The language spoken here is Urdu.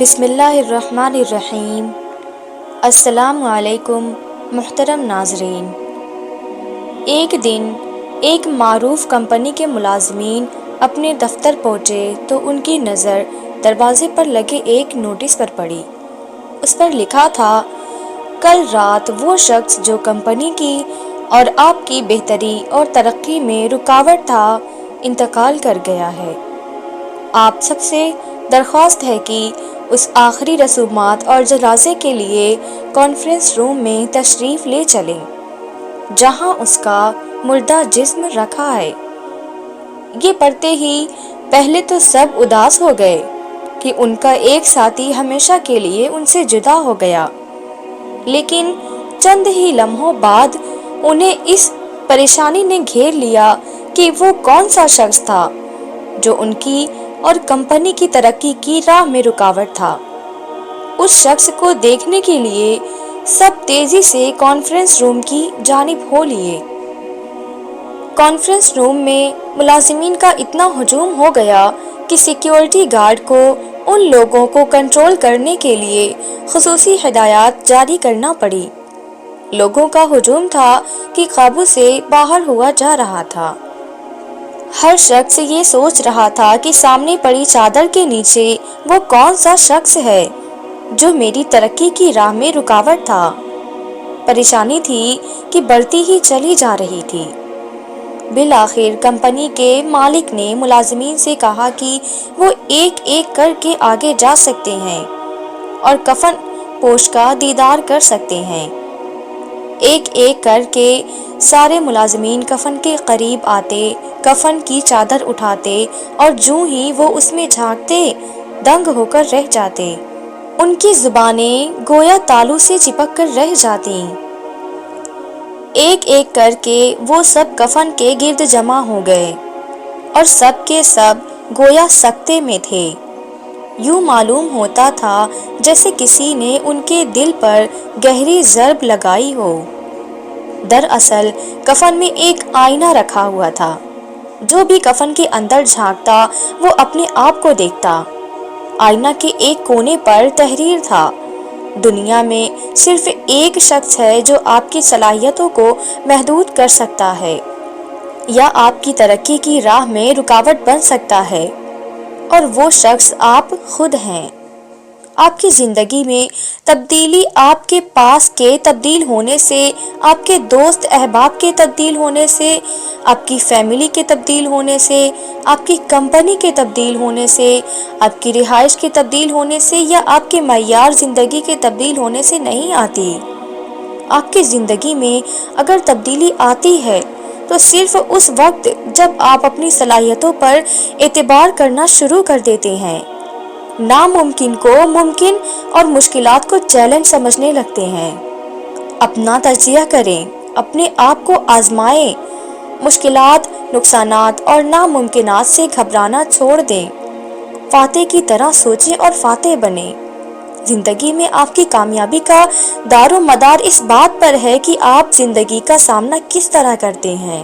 بسم اللہ الرحمن الرحیم۔ السلام علیکم محترم ناظرین۔ ایک دن ایک معروف کمپنی کے ملازمین اپنے دفتر پہنچے تو ان کی نظر دروازے پر لگے ایک نوٹس پر پڑی۔ اس پر لکھا تھا، کل رات وہ شخص جو کمپنی کی اور آپ کی بہتری اور ترقی میں رکاوٹ تھا، انتقال کر گیا ہے۔ آپ سب سے درخواست ہے کہ اس آخری رسومات اور جنازے کے لیے کانفرنس روم میں تشریف لے چلیں، جہاں اس کا مردہ جسم رکھا ہے۔ یہ پڑھتے ہی پہلے تو سب اداس ہو گئے کہ ان کا ایک ساتھی ہمیشہ کے لیے ان سے جدا ہو گیا، لیکن چند ہی لمحوں بعد انہیں اس پریشانی نے گھیر لیا کہ وہ کون سا شخص تھا جو ان کی اور کمپنی کی ترقی کی راہ میں رکاوٹ تھا۔ اس شخص کو دیکھنے کے لیے سب تیزی سے کانفرنس روم کی جانب ہو لیے۔ کانفرنس روم میں ملازمین کا اتنا ہجوم ہو گیا کہ سیکیورٹی گارڈ کو ان لوگوں کو کنٹرول کرنے کے لیے خصوصی ہدایات جاری کرنا پڑی۔ لوگوں کا ہجوم تھا کہ قابو سے باہر ہوا جا رہا تھا۔ ہر شخص یہ سوچ رہا تھا کہ سامنے پڑی چادر کے نیچے وہ کون سا شخص ہے جو میری ترقی کی راہ میں رکاوٹ تھا۔ پریشانی تھی کہ بڑھتی ہی چلی جا رہی تھی۔ بالآخر کمپنی کے مالک نے ملازمین سے کہا کہ وہ ایک ایک کر کے آگے جا سکتے ہیں اور کفن پوش کا دیدار کر سکتے ہیں۔ ایک ایک کر کے سارے ملازمین کفن کے قریب آتے، کفن کی چادر اٹھاتے اور جوں ہی وہ اس میں جھانکتے دنگ ہو کر رہ جاتے۔ ان کی زبانیں گویا تالو سے چپک کر رہ جاتی۔ ایک ایک کر کے وہ سب کفن کے گرد جمع ہو گئے اور سب کے سب گویا سکتے میں تھے۔ یوں معلوم ہوتا تھا جیسے کسی نے ان کے دل پر گہری ضرب لگائی ہو۔ دراصل کفن میں ایک آئینہ رکھا ہوا تھا۔ جو بھی کفن کے اندر جھانکتا وہ اپنے آپ کو دیکھتا۔ آئینہ کے ایک کونے پر تحریر تھا، دنیا میں صرف ایک شخص ہے جو آپ کی صلاحیتوں کو محدود کر سکتا ہے یا آپ کی ترقی کی راہ میں رکاوٹ بن سکتا ہے، اور وہ شخص آپ خود ہیں۔ آپ کی زندگی میں تبدیلی آپ کے پاس کے تبدیل ہونے سے، آپ کے دوست احباب کے تبدیل ہونے سے، آپ کی فیملی کے تبدیل ہونے سے، آپ کی کمپنی کے تبدیل ہونے سے، آپ کی رہائش کے تبدیل ہونے سے یا آپ کے معیار زندگی کے تبدیل ہونے سے نہیں آتی۔ آپ کی زندگی میں اگر تبدیلی آتی ہے تو صرف اس وقت جب آپ اپنی صلاحیتوں پر اعتبار کرنا شروع کر دیتے ہیں، ناممکن کو ممکن اور مشکلات کو چیلنج سمجھنے لگتے ہیں۔ اپنا تجزیہ کریں، اپنے آپ کو آزمائیں، مشکلات، نقصانات اور ناممکنات سے گھبرانا چھوڑ دیں، فاتح کی طرح سوچیں اور فاتح بنیں۔ زندگی میں آپ کی کامیابی کا دار و مدار اس بات پر ہے کہ آپ زندگی کا سامنا کس طرح کرتے ہیں۔